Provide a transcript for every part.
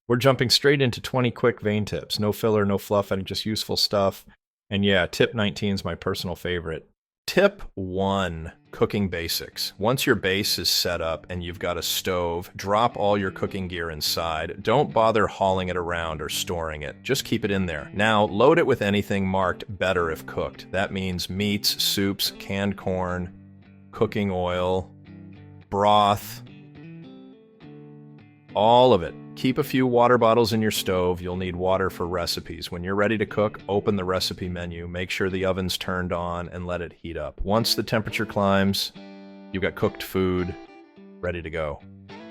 We're jumping straight into 20 quick vein tips. No filler, no fluff, and just useful stuff. And yeah, tip 19 is my personal favorite. Tip 1, cooking basics. Once your base is set up and you've got a stove, drop all your cooking gear inside. Don't bother hauling it around or storing it. Just keep it in there. Now, load it with anything marked better if cooked. That means meats, soups, canned corn, cooking oil, broth, all of it. Keep a few water bottles in your stove. You'll need water for recipes. When you're ready to cook, open the recipe menu. Make sure the oven's turned on and let it heat up. Once the temperature climbs, you've got cooked food ready to go.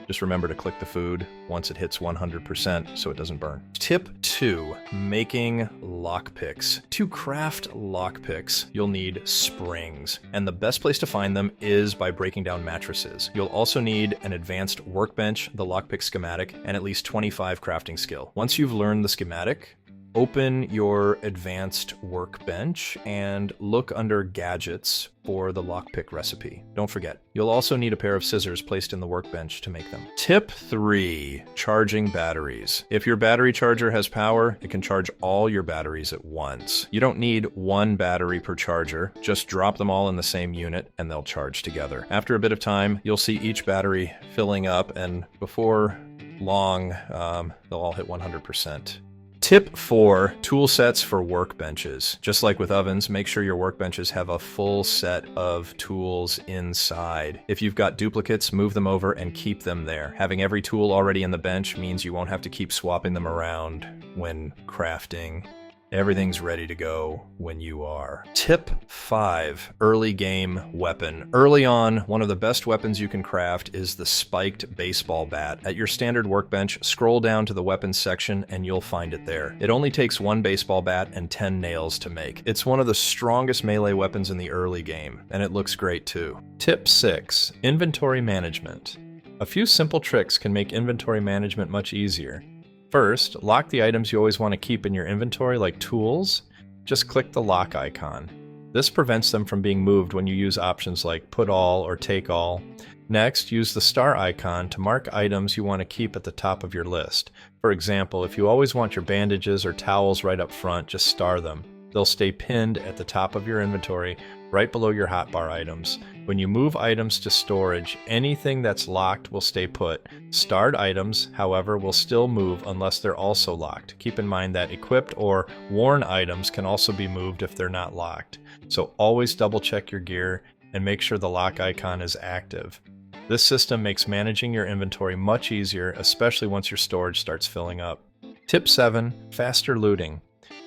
Just remember to click the food once it hits 100% so it doesn't burn. Tip 2, making lockpicks. To craft lockpicks, you'll need springs, and the best place to find them is by breaking down mattresses. You'll also need an advanced workbench, the lockpick schematic, and at least 25 crafting skill. Once you've learned the schematic, open your advanced workbench and look under gadgets for the lockpick recipe. Don't forget, you'll also need a pair of scissors placed in the workbench to make them. Tip 3, charging batteries. If your battery charger has power, it can charge all your batteries at once. You don't need one battery per charger. Just drop them all in the same unit and they'll charge together. After a bit of time, you'll see each battery filling up, and before long, they'll all hit 100%. Tip 4, tool sets for workbenches. Just like with ovens, make sure your workbenches have a full set of tools inside. If you've got duplicates, move them over and keep them there. Having every tool already in the bench means you won't have to keep swapping them around when crafting. Everything's ready to go when you are. Tip 5, early game weapon. Early on, one of the best weapons you can craft is the spiked baseball bat. At your standard workbench, scroll down to the weapons section and you'll find it there. It only takes one baseball bat and 10 nails to make. It's one of the strongest melee weapons in the early game, and it looks great too. Tip 6, inventory management. A few simple tricks can make inventory management much easier. First, lock the items you always want to keep in your inventory, like tools. Just click the lock icon. This prevents them from being moved when you use options like put all or take all. Next, use the star icon to mark items you want to keep at the top of your list. For example, if you always want your bandages or towels right up front, just star them. They'll stay pinned at the top of your inventory, right below your hotbar items. When you move items to storage, anything that's locked will stay put. Starred items, however, will still move unless they're also locked. Keep in mind that equipped or worn items can also be moved if they're not locked. So always double check your gear and make sure the lock icon is active. This system makes managing your inventory much easier, especially once your storage starts filling up. Tip 7, faster looting.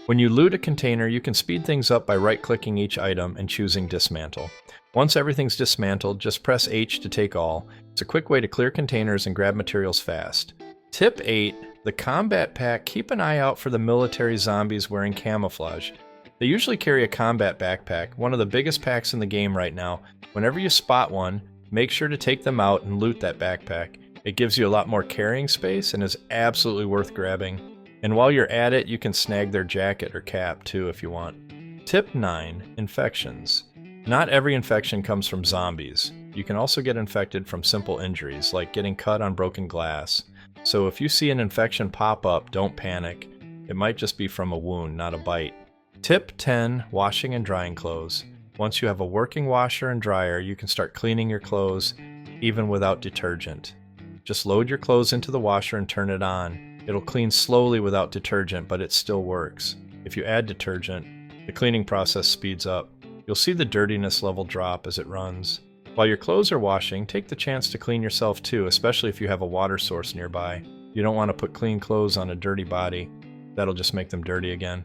When you loot a container, you can speed things up by right-clicking each item and choosing Dismantle. Once everything's dismantled, just press H to take all. It's a quick way to clear containers and grab materials fast. Tip 8, the combat pack. Keep an eye out for the military zombies wearing camouflage. They usually carry a combat backpack, one of the biggest packs in the game right now. Whenever you spot one, make sure to take them out and loot that backpack. It gives you a lot more carrying space and is absolutely worth grabbing. And while you're at it, you can snag their jacket or cap too if you want. Tip 9, infections. Not every infection comes from zombies. You can also get infected from simple injuries, like getting cut on broken glass. So if you see an infection pop up, don't panic. It might just be from a wound, not a bite. Tip 10, washing and drying clothes. Once you have a working washer and dryer, you can start cleaning your clothes, even without detergent. Just load your clothes into the washer and turn it on. It'll clean slowly without detergent, but it still works. If you add detergent, the cleaning process speeds up. You'll see the dirtiness level drop as it runs. While your clothes are washing, take the chance to clean yourself too, especially if you have a water source nearby. You don't want to put clean clothes on a dirty body. That'll just make them dirty again.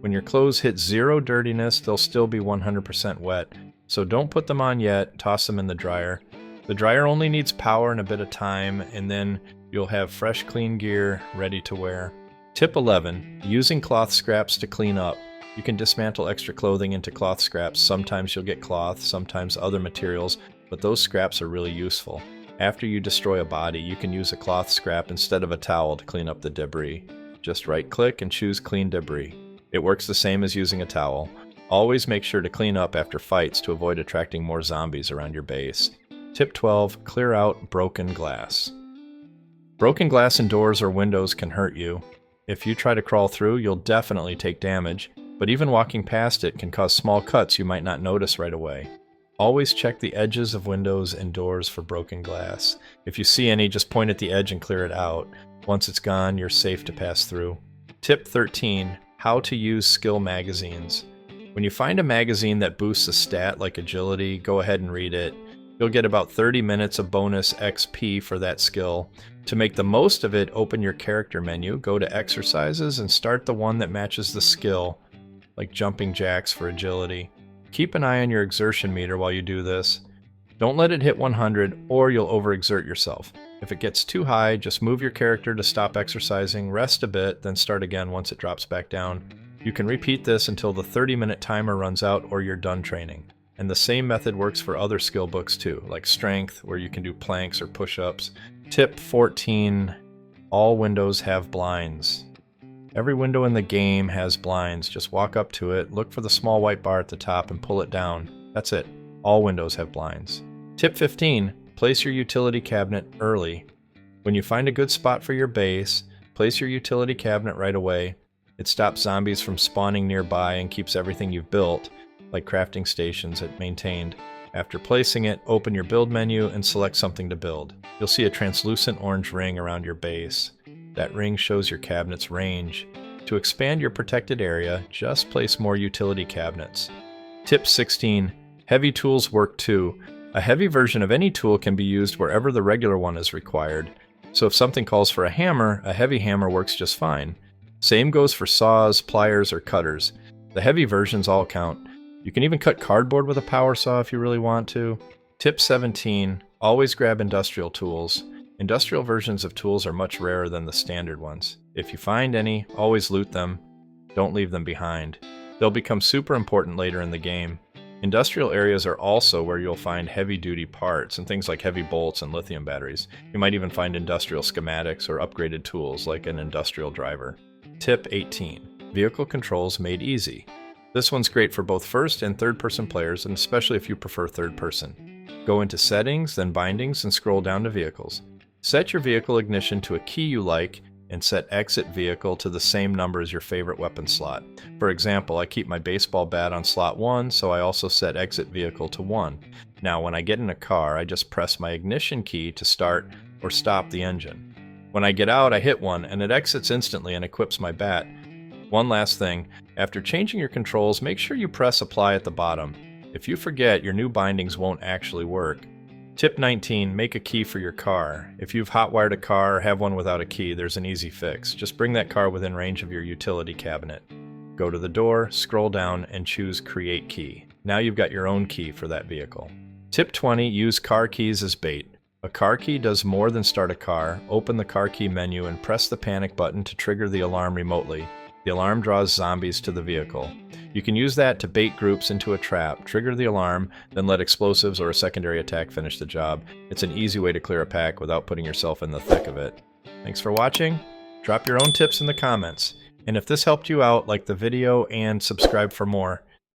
When your clothes hit 0 dirtiness, they'll still be 100% wet. So don't put them on yet, toss them in the dryer. The dryer only needs power and a bit of time, and then you'll have fresh, clean gear ready to wear. Tip 11, using cloth scraps to clean up. You can dismantle extra clothing into cloth scraps. Sometimes you'll get cloth, sometimes other materials, but those scraps are really useful. After you destroy a body, you can use a cloth scrap instead of a towel to clean up the debris. Just right-click and choose Clean Debris. It works the same as using a towel. Always make sure to clean up after fights to avoid attracting more zombies around your base. Tip 12, clear out broken glass. Broken glass in doors or windows can hurt you. If you try to crawl through, you'll definitely take damage, but even walking past it can cause small cuts you might not notice right away. Always check the edges of windows and doors for broken glass. If you see any, just point at the edge and clear it out. Once it's gone, you're safe to pass through. Tip 13. How to use skill magazines. When you find a magazine that boosts a stat like agility, go ahead and read it. You'll get about 30 minutes of bonus XP for that skill. To make the most of it, open your character menu, go to exercises, and start the one that matches the skill, like jumping jacks for agility. Keep an eye on your exertion meter while you do this. Don't let it hit 100 or you'll overexert yourself. If it gets too high, just move your character to stop exercising, rest a bit, then start again once it drops back down. You can repeat this until the 30-minute timer runs out or you're done training. And the same method works for other skill books too, like strength, where you can do planks or push-ups. Tip 14. All windows have blinds. Every window in the game has blinds. Just walk up to it, look for the small white bar at the top, and pull it down. That's it. All windows have blinds. Tip 15. Place your utility cabinet early. When you find a good spot for your base, place your utility cabinet right away. It stops zombies from spawning nearby and keeps everything you've built, like crafting stations, maintained. After placing it, open your build menu and select something to build. You'll see a translucent orange ring around your base. That ring shows your cabinet's range. To expand your protected area, just place more utility cabinets. Tip 16. Heavy tools work too. A heavy version of any tool can be used wherever the regular one is required. So if something calls for a hammer, a heavy hammer works just fine. Same goes for saws, pliers, or cutters. The heavy versions all count. You can even cut cardboard with a power saw if you really want to. Tip 17. Always grab industrial tools. Industrial versions of tools are much rarer than the standard ones. If you find any, always loot them. Don't leave them behind. They'll become super important later in the game. Industrial areas are also where you'll find heavy-duty parts and things like heavy bolts and lithium batteries. You might even find industrial schematics or upgraded tools like an industrial driver. Tip 18. Vehicle controls made easy. This one's great for both first and third-person players, and especially if you prefer third-person. Go into Settings, then Bindings, and scroll down to Vehicles. Set your vehicle ignition to a key you like, and set Exit Vehicle to the same number as your favorite weapon slot. For example, I keep my baseball bat on slot 1, so I also set Exit Vehicle to 1. Now, when I get in a car, I just press my ignition key to start or stop the engine. When I get out, I hit 1, and it exits instantly and equips my bat. One last thing, after changing your controls, make sure you press Apply at the bottom. If you forget, your new bindings won't actually work. Tip 19. Make a key for your car. If you've hotwired a car or have one without a key, there's an easy fix. Just bring that car within range of your utility cabinet. Go to the door, scroll down, and choose Create Key. Now you've got your own key for that vehicle. Tip 20. Use car keys as bait. A car key does more than start a car. Open the car key menu and press the panic button to trigger the alarm remotely. The alarm draws zombies to the vehicle. You can use that to bait groups into a trap, trigger the alarm, then let explosives or a secondary attack finish the job. It's an easy way to clear a pack without putting yourself in the thick of it. Thanks for watching. Drop your own tips in the comments. And if this helped you out, like the video and subscribe for more.